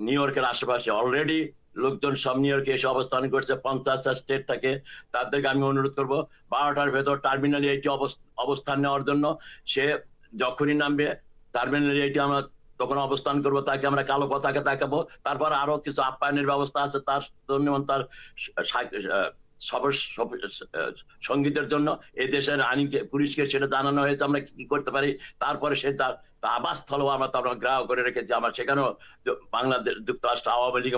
New ইয়র্কের আশেপাশে already লোকজন সব নিউ ইয়র্কে এসে অবস্থান করছে, 50টা স্টেট থেকে। তাদেরকে আমি অনুরোধ করব 12টার ভেতর টার্মিনালে এইটি অবস্থান নেওয়ার জন্য। সে যখনই নামবে টার্মিনালে এইটি আমরা তখন অবস্থান করব, তাকে আমরা কালো পতাকা দেখাবো। তারপর আরো কিছু আপ্যায়নের ব্যবস্থা আছে তার জন্য, তার সঙ্গীতের জন্য এই দেশের আইনকে পুলিশকে সেটা জানানো হয়েছে আমরা কি করতে পারি। তারপরে সে তার আবাসস্থল আমরা তার গ্রাহ করে রেখেছি। আমার সেখানেও বাংলাদেশ যুক্তরাষ্ট্র আওয়ামী লীগ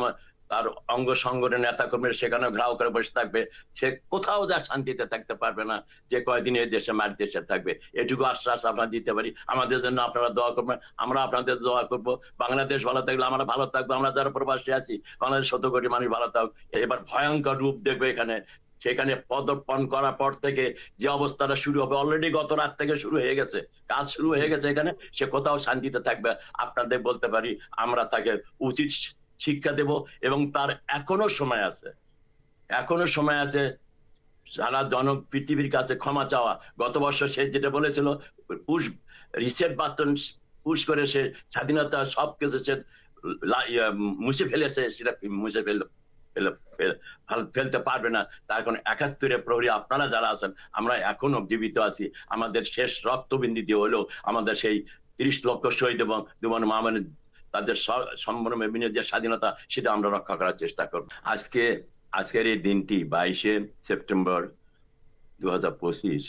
তার অঙ্গ সংগঠনের নেতা কর্মীরা সেখানেও ঘেরাও করে বসে থাকবে। সে কোথাও যা শান্তিতে থাকতে পারবে না যে কয়দিন এই দেশে মার দেশে থাকবে। এটুকু আশ্বাস আপনারা দিতে পারি। আমাদের জন্য আপনারা দোয়া করবেন, আমরা আপনাদের দোয়া করব। বাংলাদেশ ভালো থাকলে আমরা ভালো থাকবো। আমরা যারা প্রবাসী আছি, বাংলাদেশ 100 কোটি মানুষ ভালো থাকুক। এবার ভয়ঙ্কর রূপ দেখবে এখানে। সেখানে পদর্পণ করার পর থেকে যে অবস্থাটা শুরু হবে, অলরেডি গত রাত থেকে শুরু হয়ে গেছে, কাজ শুরু হয়ে গেছে এখানে। সে কোথাও শান্তিতে থাকবে। আপনাদের বলতে পারি আমরা তাকে উচিত শিক্ষা দেব। এবং তার এখনো সময় আছে, এখনো সময় আছে সারা পৃথিবীর কাছে ক্ষমা চাওয়া। গত বছর সে যেটা বলেছিল, রিসেট বাটন পুশ করে সে স্বাধীনতা সবকিছু সে মুছে ফেলেছে, সেটা মুছে ফেলতে পারবে না। তার কারণ 71 প্রহরী আপনারা যারা আছেন, আমরা এখনো জীবিত আছি। আমাদের শেষ রক্তবিন্দু দিয়ে হলেও আমাদের সেই 30 লক্ষ শহীদ এবং দুমান মাহমুদ তাদের সম্ভ্রমে যে স্বাধীনতা, সেটা আমরা রক্ষা করার চেষ্টা করব। আজকের এই দিনটি 22শে সেপ্টেম্বর 2025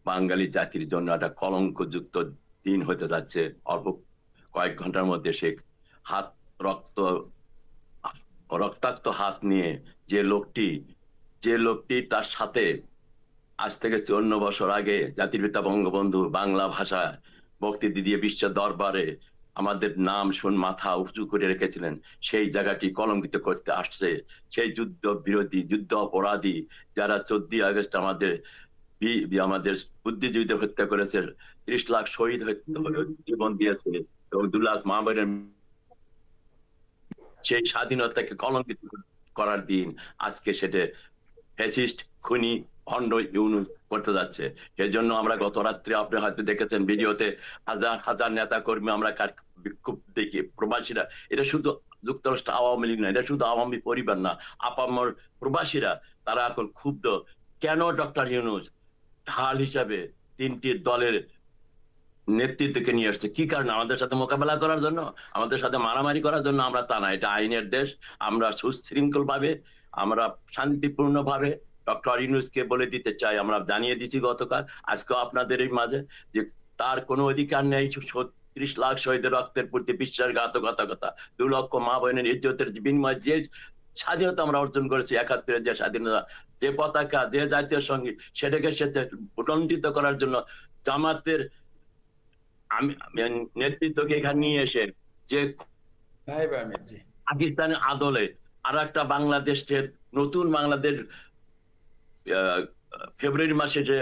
বাঙালি জাতির জন্য একটা কলঙ্কযুক্ত দিন হতে যাচ্ছে। অল্প কয়েক ঘন্টার মধ্যে সে রক্তাক্ত হাত নিয়ে যে লোকটি তার সাথে আজ থেকে 54 বছর আগে জাতির পিতা বঙ্গবন্ধু বাংলা ভাষা বক্তৃতা দিয়ে বিশ্ব দরবারে আমাদের নাম মাথা উঁচু করে রেখেছিলেন, সেই জায়গাটি কলঙ্কিত করতে আসছে। সেই যুদ্ধ বিরোধী, যুদ্ধ অপরাধী যারা 14 আগস্ট আমাদের বুদ্ধিজীবীদের হত্যা করেছে, 30 লাখ শহীদ জীবন দিয়েছে এবং 2 লাখ মা বোনের সেই স্বাধীনতাকে কলঙ্কিত করার দিন আজকে। সেটা ফ্যাসিস্ট খুনি ভণ্ড ইউনুস করতে যাচ্ছে। সেজন্য আমরা গত রাত্রে আপনি হয়তো দেখেছেন ভিডিওতে হাজার হাজার নেতা কর্মী আমরা বিক্ষোভ দেখি, প্রবাসীরা। এটা শুধু যুক্তরাষ্ট্র আওয়ামী লীগ না, এটা শুধু আওয়ামী পরিবার না, আপামর প্রবাসীরা তারা এখন ক্ষুব্ধ। কেন ডক্টর ইউনুস ঢাল হিসাবে 3টি দলের নেতৃত্বকে নিয়ে আসছে? কি কারণে? আমাদের সাথে মোকাবেলা করার জন্য, আমাদের সাথে মারামারি করার জন্য? আমরা তা না, এটা আইনের দেশ। আমরা সুশৃঙ্খল ভাবে, আমরা শান্তিপূর্ণ ভাবে ডক্টর ইউনুসকে বলে দিতে চাই, আমরা জানিয়ে দিচ্ছি গতকাল, আজকেও আপনাদের এই মাঝে, যে তার কোনো অধিকার নেই 30 লাখ শহীদের রক্তের প্রতি বিশ্বাসঘাতকতা, 2 লক্ষ মা বোনের ইজ্জতের বিনিময়ে যে স্বাধীনতা আমরা অর্জন করেছি, 71-এর যে স্বাধীনতা, যে পতাকা, যে জাতীয় সঙ্গীত, সেটাকে উন্নতিত করার জন্য জামাতের নেতৃত্বকে এখানে নিয়ে এসে যে পাকিস্তানের আদলে আর একটা বাংলাদেশের নতুন বাংলাদেশ ফেব্রুয়ারি মাসে যে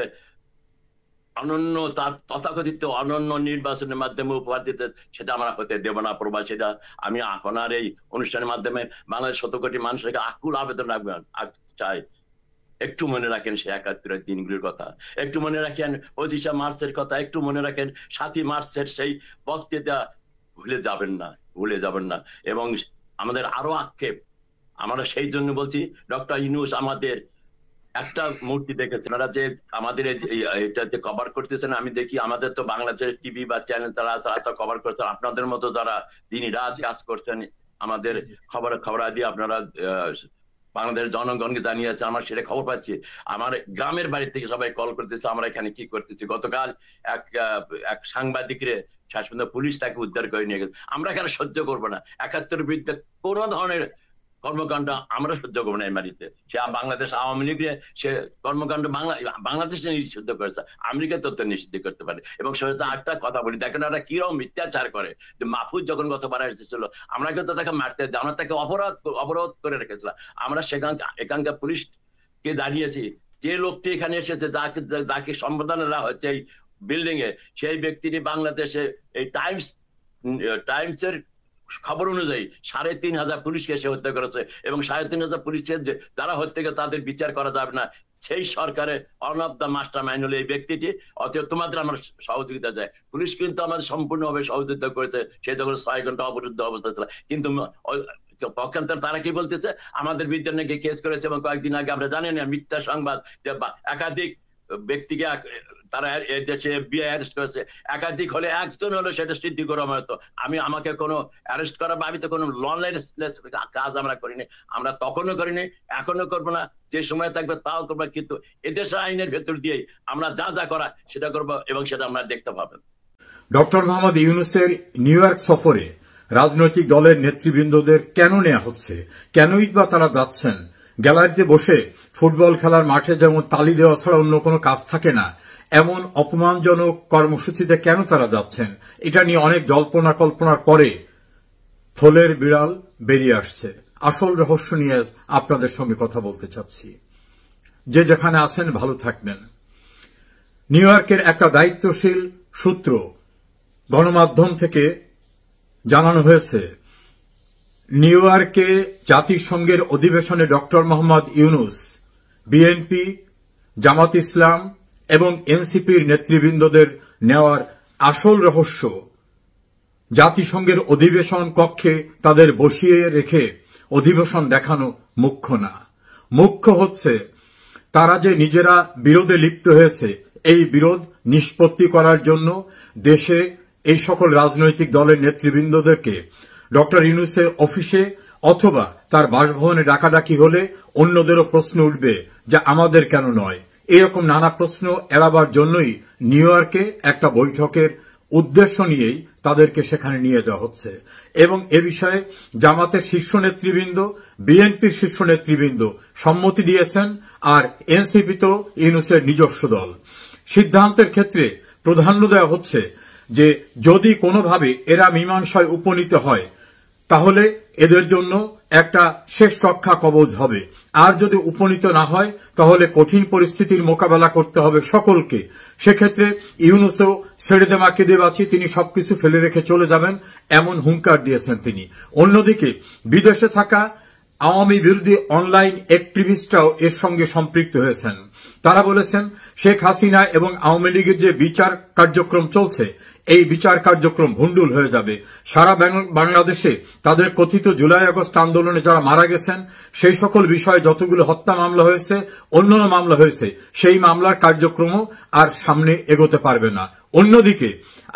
অনন্য, তার তথাকথিত অনন্য নির্বাচনের মাধ্যমে উপহার দিতে, সেটা আমরা হতে দেব না প্রবাসীরা। আমি আপনার এই অনুষ্ঠানের মাধ্যমে বাংলাদেশ 100 কোটি মানুষকে আকুল আবেদন রাখবেন চাই, একটু মনে রাখেন সেই 71-এর দিনগুলির কথা, একটু মনে রাখেন 25শে মার্চের কথা, একটু মনে রাখেন 7ই মার্চের সেই বক্তৃতা। ভুলে যাবেন না। এবং আমাদের আরো আক্ষেপ, আমরা সেই জন্য বলছি, ডক্টর ইউনূস আমাদের একটা মূর্তি দেখেছেন, ওরা যে আমাদের এটাতে কভার করতেছেন, আমি দেখি আমাদের তো বাংলাদেশের টিভি বা চ্যানেল তারা তো কভার করছেন, আপনাদের মতো যারা দিন রাত কাজ করছেন আমাদের খবর দিয়ে আপনারা বাংলাদেশের জনগণকে জানিয়েছে, আমার সেটা খবর পাচ্ছি। আমার গ্রামের বাড়ি থেকে সবাই কল করতেছে, আমরা এখানে কি করতেছি। গতকাল এক সাংবাদিকরে শেষ পর্যন্ত পুলিশ তাকে উদ্ধার করে নিয়ে গেছে। আমরা এখানে সহ্য করবো না 71-এর বিরুদ্ধে কোন ধরনের কর্মকাণ্ড, আমরা সহ্য করবো না এই মাটিতে। সে বাংলাদেশ আওয়ামী লীগে সে কর্মকাণ্ড বাংলাদেশে নিষিদ্ধ করেছে, আমেরিকা তথ্য নিষিদ্ধ করতে পারে। এবং সেটা একটা কথা বলি, দেখেন ওরা কিরকম মিথ্যাচার করে। যে মাহফুজ যখন গতবার এসেছিল, আমরা কিন্তু তাকে মারতে, আমরা তাকে অবরোধ করে রেখেছিলাম। আমরা এখানকার পুলিশকে জানিয়েছি, যে লোকটি এখানে এসেছে, যাকে সম্বোধনা দেওয়া হচ্ছে এই বিল্ডিং এ, সেই ব্যক্তিটি বাংলাদেশে এই টাইমসের খবর অনুযায়ী 3,500 পুলিশকে সে হত্যা করেছে। এবং 3,500 পুলিশের যারা হত্যা করে তাদের বিচার করা যাবে না, সেই সরকারের on of the master mind হলো এই ব্যক্তিটি। অতএব তোমাদের আমার সহযোগিতা চাই। পুলিশ কিন্তু আমাদের সম্পূর্ণভাবে সহযোগিতা করেছে। সে যখন 6 ঘন্টা অবরুদ্ধ অবস্থা ছিল, কিন্তু পক্ষান্তর তারা কি বলতেছে, আমাদের বিরুদ্ধে নাকি কেস করেছে, এবং কয়েকদিন আগে আমরা জানি না মিথ্যা সংবাদ যে একাধিক ব্যক্তিকে তারা দেশে FBI অ্যারেস্ট করেছে, একাধিক হলে একজন হলো সেটা সিদ্দিকুর রহমান। তো আমাকে কোনো অ্যারেস্ট করা বা আমি তো কোনো ললেস কাজ আমরা করিনি, আমরা তখনও করিনি, এখনো করবো না, যে সময় থাকবে তাও করবো, কিন্তু এদেশের আইনের ভেতর দিয়েই আমরা যা যা করা সেটা করবো, এবং সেটা আমরা দেখতে পাবেন। ডক্টর মোহাম্মদ ইউনূসের নিউ ইয়র্ক সফরে রাজনৈতিক দলের নেতৃবৃন্দদের কেন নেওয়া হচ্ছে, কেনই বা তারা যাচ্ছেন? গ্যালারিতে বসে ফুটবল খেলার মাঠে যেমন তালি দেওয়া ছাড়া অন্য কোনো কাজ থাকে না, এমন অপমানজনক কর্মসূচিতে কেন তারা যাচ্ছেন? এটা নিয়ে অনেক জল্পনা কল্পনার পরে থলের বিড়াল বেরিয়ে আসছে। আসল রহস্য নিয়ে আপনাদের সঙ্গে কথা বলতে চাচ্ছি। যে যেখানে আছেন ভালো থাকবেন। নিউ ইয়র্কের একটা দায়িত্বশীল সূত্র গণমাধ্যম থেকে জানানো হয়েছে, নিউ ইয়র্কে জাতিসংঘের অধিবেশনে ডক্টর মোহাম্মদ ইউনূস, বিএনপি, জামাত ইসলাম এবং এনসিপির নেতৃবৃন্দদের নেওয়ার আসল রহস্য জাতিসংঘের অধিবেশন কক্ষে তাদের বসিয়ে রেখে অধিবেশন দেখানো মুখ্য না। মুখ্য হচ্ছে তারা যে নিজেরা বিরোধে লিপ্ত হয়েছে, এই বিরোধ নিষ্পত্তি করার জন্য দেশে এই সকল রাজনৈতিক দলের নেতৃবৃন্দদেরকে ডক্টর ইউনূসের অফিসে অথবা তার বাসভবনে ডাকাডাকি হলে অন্যদেরও প্রশ্ন উঠবে যে আমাদের কেন নয়। এরকম নানা প্রশ্ন এড়াবার জন্যই নিউ ইয়র্কে একটা বৈঠকের উদ্দেশ্য নিয়েই তাদেরকে সেখানে নিয়ে যাওয়া হচ্ছে। এবং এ বিষয়ে জামাতের শীর্ষ নেতৃবৃন্দ, বিএনপির শীর্ষ নেতৃবৃন্দ সম্মতি দিয়েছেন, আর এনসিপি তো ইউনূসের নিজস্ব দল। সিদ্ধান্তের ক্ষেত্রে প্রাধান্য দেওয়া হচ্ছে যে যদি কোনোভাবে এরা মীমাংসায় উপনীত হয় তাহলে এদের জন্য একটা শেষ রক্ষা কবচ হবে, আর যদি উপনীত না হয় তাহলে কঠিন পরিস্থিতির মোকাবেলা করতে হবে সকলকে। সেক্ষেত্রে ইউনূসও ছেড়ে দে মাকে দে বাঁচি, তিনি সবকিছু ফেলে রেখে চলে যাবেন, এমন হুঙ্কার দিয়েছেন তিনি। অন্যদিকে বিদেশে থাকা আওয়ামী বিরোধী অনলাইন অ্যাক্টিভিস্টরাও এর সঙ্গে সম্পৃক্ত হয়েছেন। তারা বলেছেন শেখ হাসিনা এবং আওয়ামী লীগের যে বিচার কার্যক্রম চলছে, এই বিচার কার্যক্রম ভণ্ডুল হয়ে যাবে। সারা বাংলাদেশে তাদের কথিত জুলাই আগস্ট আন্দোলনে যারা মারা গেছেন সেই সকল বিষয়ে যতগুলো হত্যা মামলা হয়েছে, অন্যান্য মামলা হয়েছে, সেই মামলার কার্যক্রমও আর সামনে এগোতে পারবে না। অন্যদিকে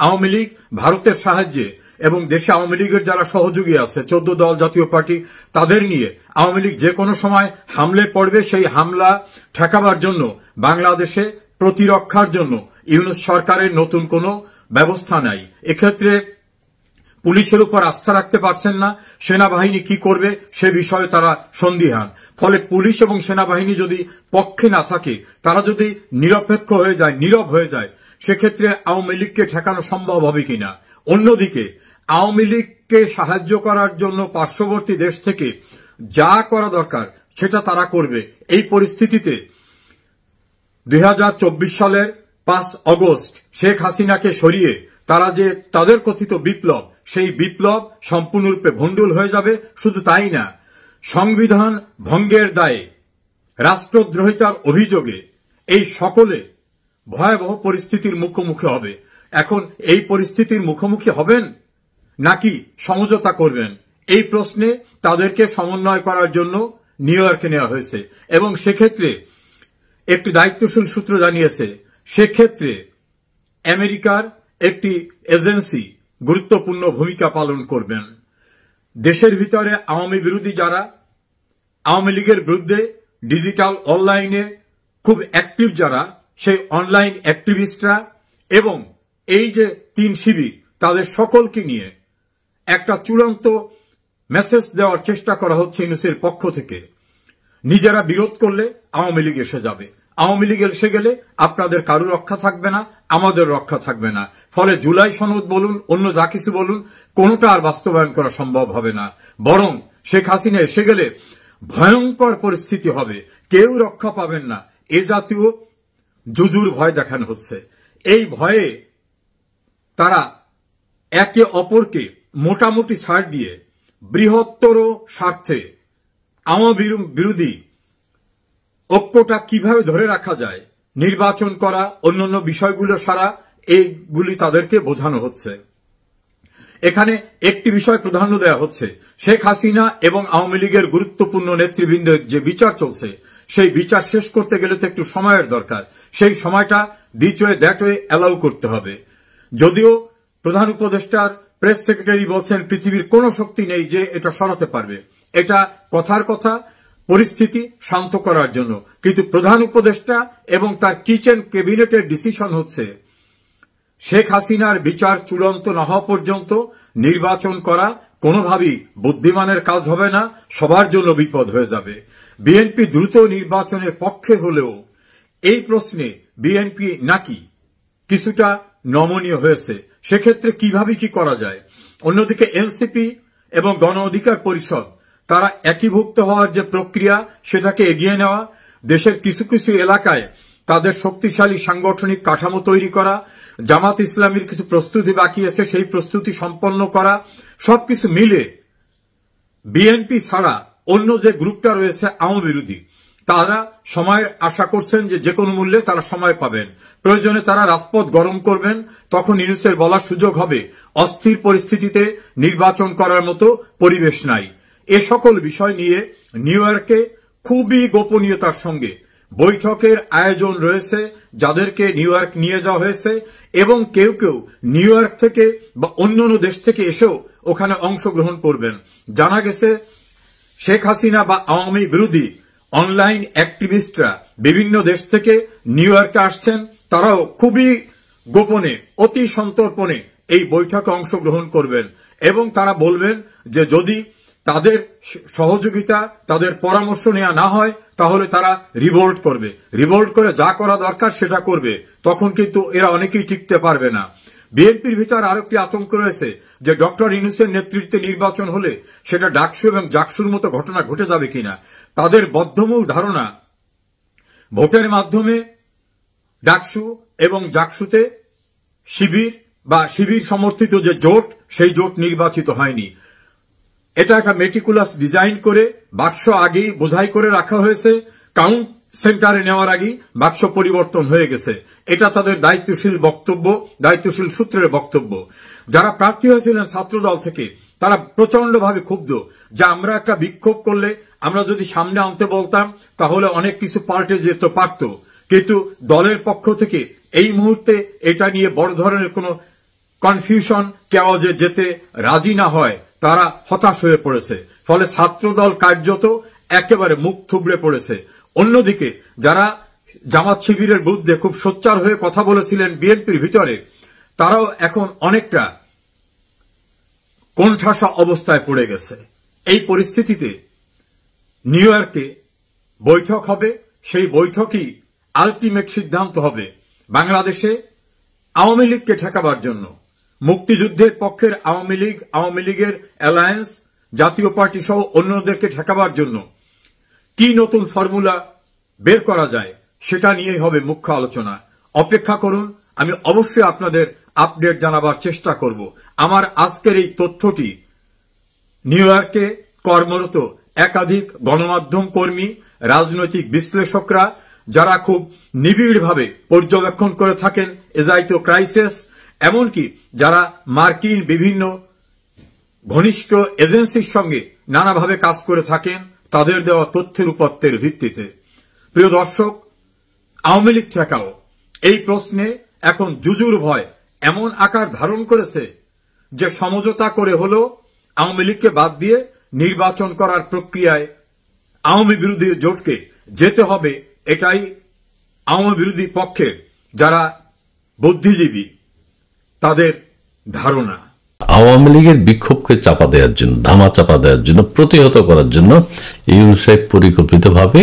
আওয়ামী লীগ ভারতের সাহায্যে এবং দেশে আওয়ামী লীগের যারা সহযোগী আছে 14 দল জাতীয় পার্টি, তাদের নিয়ে আওয়ামী লীগ যে কোনো সময় হামলে পড়বে। সেই হামলা ঠেকাবার জন্য বাংলাদেশে প্রতিরক্ষার জন্য ইউনূস সরকারের নতুন কোনো ব্যবস্থা নাই। এক্ষেত্রে পুলিশের উপর আস্থা রাখতে পারছেন না, সেনাবাহিনী কি করবে সে বিষয়ে তারা সন্দিহান। ফলে পুলিশ এবং সেনাবাহিনী যদি পক্ষে না থাকে, তারা যদি নিরপেক্ষ হয়ে যায়, নীরব হয়ে যায়, সেক্ষেত্রে আওয়ামী লীগকে ঠেকানো সম্ভব হবে কিনা। অন্যদিকে আওয়ামী লীগকে সাহায্য করার জন্য পার্শ্ববর্তী দেশ থেকে যা করা দরকার সেটা তারা করবে। এই পরিস্থিতিতে 2024 সালের 5 অগস্ট শেখ হাসিনাকে সরিয়ে তারা যে তাদের কথিত বিপ্লব, সেই বিপ্লব সম্পূর্ণরূপে ভণ্ডুল হয়ে যাবে। শুধু তাই না, সংবিধান ভঙ্গের দায়ে, রাষ্ট্রদ্রোহিতার অভিযোগে এই সকলে ভয়াবহ পরিস্থিতির মুখোমুখি হবে। এখন এই পরিস্থিতির মুখোমুখি হবেন নাকি সমঝোতা করবেন, এই প্রশ্নে তাদেরকে সমন্বয় করার জন্য নিউ ইয়র্কে নেওয়া হয়েছে। এবং সেক্ষেত্রে একটি দায়িত্বশীল সূত্র জানিয়েছে, সেক্ষেত্রে আমেরিকার একটি এজেন্সি গুরুত্বপূর্ণ ভূমিকা পালন করবেন। দেশের ভিতরে আওয়ামী বিরোধী যারা, আওয়ামী লীগের বিরুদ্ধে ডিজিটাল অনলাইনে খুব অ্যাক্টিভ যারা, সেই অনলাইন অ্যাক্টিভিস্টরা এবং এই যে 3 শিবির, তাদের সকলকে নিয়ে একটা চূড়ান্ত মেসেজ দেওয়ার চেষ্টা করা হচ্ছে ইউনূসের পক্ষ থেকে। নিজেরা বিরোধ করলে আওয়ামী লীগ এসে যাবে, আওয়ামী লীগ এসে গেলে আপনাদের কারো রক্ষা থাকবে না, আমাদের রক্ষা থাকবে না। ফলে জুলাই সনদ বলুন, অন্য যা কিছু বলুন, কোনোটা আর বাস্তবায়ন করা সম্ভব হবে না। বরং শেখ হাসিনা এসে গেলে ভয়ঙ্কর পরিস্থিতি হবে, কেউ রক্ষা পাবেন না। এ জাতীয় জুজুর ভয় দেখানো হচ্ছে। এই ভয়ে তারা একে অপরকে মোটামুটি ছাড় দিয়ে বৃহত্তর স্বার্থে আওয়ামী বিরোধী ঐক্যটা কিভাবে ধরে রাখা যায়, নির্বাচন করা, অন্যান্য বিষয়গুলো সারা, এইগুলি তাদেরকে বোঝানো হচ্ছে। এখানে একটি বিষয় প্রাধান্য দেওয়া হচ্ছে, শেখ হাসিনা এবং আওয়ামী লীগের গুরুত্বপূর্ণ নেতৃবৃন্দের যে বিচার চলছে সেই বিচার শেষ করতে গেলে তো একটু সময়ের দরকার। সেই সময়টা this way that way allow করতে হবে। যদিও প্রধান উপদেষ্টার প্রেস সেক্রেটারি বলছেন পৃথিবীর কোন শক্তি নেই যে এটা সরাতে পারবে, এটা কথার কথা, পরিস্থিতি শান্ত করার জন্য। কিন্তু প্রধান উপদেষ্টা এবং তার কিচেন ক্যাবিনেটের ডিসিশন হচ্ছে শেখ হাসিনার বিচার চূড়ান্ত না হওয়া পর্যন্ত নির্বাচন করা কোনোভাবেই বুদ্ধিমানের কাজ হবে না, সবার জন্য বিপদ হয়ে যাবে। বিএনপি দ্রুত নির্বাচনের পক্ষে হলেও এই প্রশ্নে বিএনপি নাকি কিছুটা নমনীয় হয়েছে, সেক্ষেত্রে কিভাবে কি করা যায়। অন্যদিকে এনসিপি এবং গণ অধিকার পরিষদ তারা একীভূত হওয়ার যে প্রক্রিয়া সেটাকে এগিয়ে নেওয়া, দেশের কিছু কিছু এলাকায় তাদের শক্তিশালী সাংগঠনিক কাঠামো তৈরি করা, জামাত ইসলামীর কিছু প্রস্তুতি বাকি আছে সেই প্রস্তুতি সম্পন্ন করা, সবকিছু মিলে বিএনপি ছাড়া অন্য যে গ্রুপটা রয়েছে আওয়ামী বিরোধী, তারা সময়ের আশা করছেন যে কোনো মূল্যে তারা সময় পাবেন, প্রয়োজনে তারা রাজপথ গরম করবেন, তখন ইউনূসের বলার সুযোগ হবে অস্থির পরিস্থিতিতে নির্বাচন করার মতো পরিবেশ নাই। এ সকল বিষয় নিয়ে নিউ ইয়র্কে খুবই গোপনীয়তার সঙ্গে বৈঠকের আয়োজন রয়েছে, যাদেরকে নিউ ইয়র্ক নিয়ে যাওয়া হয়েছে এবং কেউ কেউ নিউ ইয়র্ক থেকে বা অন্যান্য দেশ থেকে এসেও ওখানে অংশগ্রহণ করবেন। জানা গেছে শেখ হাসিনা বা আওয়ামী বিরোধী অনলাইন অ্যাক্টিভিস্টরা বিভিন্ন দেশ থেকে নিউ ইয়র্কে আসছেন, তারাও খুবই গোপনে অতি সন্তর্পণে এই বৈঠকে অংশগ্রহণ করবেন এবং তারা বলবেন যে যদি তাদের সহযোগিতা, তাদের পরামর্শ নেওয়া না হয় তাহলে তারা রিভোল্ট করবে, রিভোল্ট করে যা করা দরকার সেটা করবে, তখন কিন্তু এরা অনেকেই টিকতে পারবে না। বিএনপির ভিতর আরেকটি আতঙ্ক রয়েছে যে ডক্টর ইউনূসের নেতৃত্বে নির্বাচন হলে সেটা ডাকসু এবং জাকসুর মতো ঘটনা ঘটে যাবে কিনা। তাদের বদ্ধমূল ধারণা ভোটের মাধ্যমে ডাকসু এবং জাকসুতে শিবির বা শিবির সমর্থিত যে জোট সেই জোট নির্বাচিত হয়নি। এটা একটা মেটিকুলাস ডিজাইন করে বাক্স আগেই বোঝাই করে রাখা হয়েছে, কাউন্ট সেন্টারে নেওয়ার আগেই বাক্স পরিবর্তন হয়ে গেছে। এটা তাদের দায়িত্বশীল বক্তব্য, দায়িত্বশীল সূত্রের বক্তব্য। যারা প্রার্থী হয়েছিলেন ছাত্রদল থেকে তারা প্রচন্ডভাবে ক্ষুব্ধ যে আমরা একটা বিক্ষোভ করলে আমরা যদি সামনে আনতে বলতাম তাহলে অনেক কিছু পাল্টে যেতে পারত, কিন্তু দলের পক্ষ থেকে এই মুহূর্তে এটা নিয়ে বড় ধরনের কোনো কনফিউশন কেউ যে যেতে রাজি না হয় তারা হতাশ হয়ে পড়েছে। ফলে ছাত্রদল কার্যত একেবারে মুখ থুবড়ে পড়েছে। অন্যদিকে যারা জামাত শিবিরের বিরুদ্ধে খুব সোচ্চার হয়ে কথা বলেছিলেন বিএনপির ভিতরে, তারাও এখন অনেকটা কোণঠাসা অবস্থায় পড়ে গেছে। এই পরিস্থিতিতে নিউ ইয়র্কে বৈঠক হবে, সেই বৈঠকই আলটিমেট সিদ্ধান্ত হবে বাংলাদেশে আওয়ামী লীগকে ঠেকাবার জন্য। মুক্তিযুদ্ধের পক্ষের আওয়ামী লীগের অ্যালায়েন্স, জাতীয় পার্টি সহ অন্যদেরকে ঠেকাবার জন্য কি নতুন ফর্মুলা বের করা যায় সেটা নিয়েই হবে মুখ্য আলোচনা। অপেক্ষা করুন, আমি অবশ্যই আপনাদের আপডেট জানাবার চেষ্টা করব। আমার আজকের এই তথ্যটি নিউ ইয়র্কে কর্মরত একাধিক গণমাধ্যম কর্মী, রাজনৈতিক বিশ্লেষকরা যারা খুব নিবিড়ভাবে পর্যবেক্ষণ করে থাকেন এজাইতো ক্রাইসিস, এমনকি যারা মার্কিন বিভিন্ন ঘনিষ্ঠ এজেন্সির সঙ্গে নানাভাবে কাজ করে থাকেন, তাদের দেওয়া তথ্যের উপত্যের ভিত্তিতে। প্রিয় দর্শক, আওয়ামী লীগ ঠেকাও এই প্রশ্নে এখন জুজুর ভয় এমন আকার ধারণ করেছে যে সমঝোতা করে হলেও আওয়ামী লীগকে বাদ দিয়ে নির্বাচন করার প্রক্রিয়ায় আওয়ামী বিরোধী জোটকে যেতে হবে, এটাই আওয়ামী বিরোধী পক্ষের যারা বুদ্ধিজীবী তাদের ধারণা। আওয়ামী লীগের বিক্ষোভকে চাপা দেওয়ার জন্য, ধামা চাপা দেওয়ার জন্য, প্রতিহত করার জন্য ইউনূস সাহেব পরিকল্পিতভাবে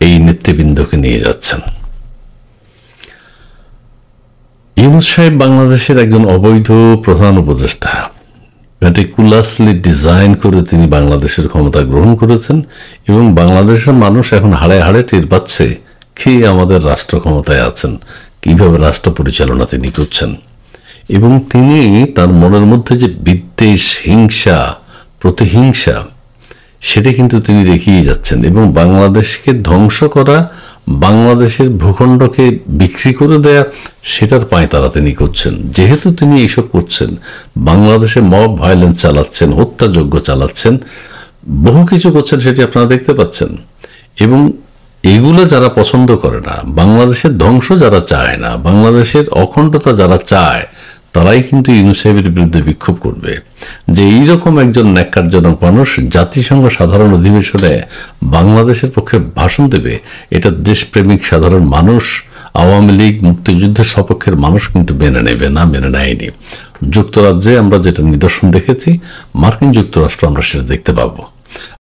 এই নেতৃবৃন্দকে নিয়ে যাচ্ছেন। ইউনূস সাহেব বাংলাদেশের একজন অবৈধ প্রধান উপদেষ্টা, মেটিকুলাসলি ডিজাইন করে তিনি বাংলাদেশের ক্ষমতা গ্রহণ করেছেন এবং বাংলাদেশের মানুষ এখন হাড়ে হাড়ে টের পাচ্ছে কে আমাদের রাষ্ট্র ক্ষমতায় আছেন, কিভাবে রাষ্ট্র পরিচালনা তিনি করছেন। এবং তিনি তার মনের মধ্যে যে বিদ্বেষ, হিংসা, প্রতিহিংসা, সেটা কিন্তু তিনি দেখিয়ে যাচ্ছেন এবং বাংলাদেশকে ধ্বংস করা, বাংলাদেশের ভূখণ্ডকে বিক্রি করে দেয়া, সেটার পাঁয়তারা তিনি করছেন। যেহেতু তিনি এইসব করছেন, বাংলাদেশে মব ভায়োলেন্স চালাচ্ছেন, হত্যাযজ্ঞ চালাচ্ছেন, বহু কিছু করছেন, সেটি আপনারা দেখতে পাচ্ছেন। এবং এগুলো যারা পছন্দ করে না, বাংলাদেশের ধ্বংস যারা চায় না, বাংলাদেশের অখণ্ডতা যারা চায়, তারাই কিন্তু ইউনূস সাহেবের বিরুদ্ধে বিক্ষোভ করবে। যে এইরকম একজন ন্যাক্কারজনক মানুষ জাতিসংঘ সাধারণ অধিবেশনে বাংলাদেশের পক্ষে ভাষণ দেবে, এটা দেশপ্রেমিক সাধারণ মানুষ, আওয়ামী লীগ, মুক্তিযুদ্ধের সপক্ষের মানুষ কিন্তু মেনে নেবে না, মেনে নেয়নি। যুক্তরাজ্যে আমরা যেটা নিদর্শন দেখেছি, মার্কিন যুক্তরাষ্ট্র আমরা সেটা দেখতে পাবো।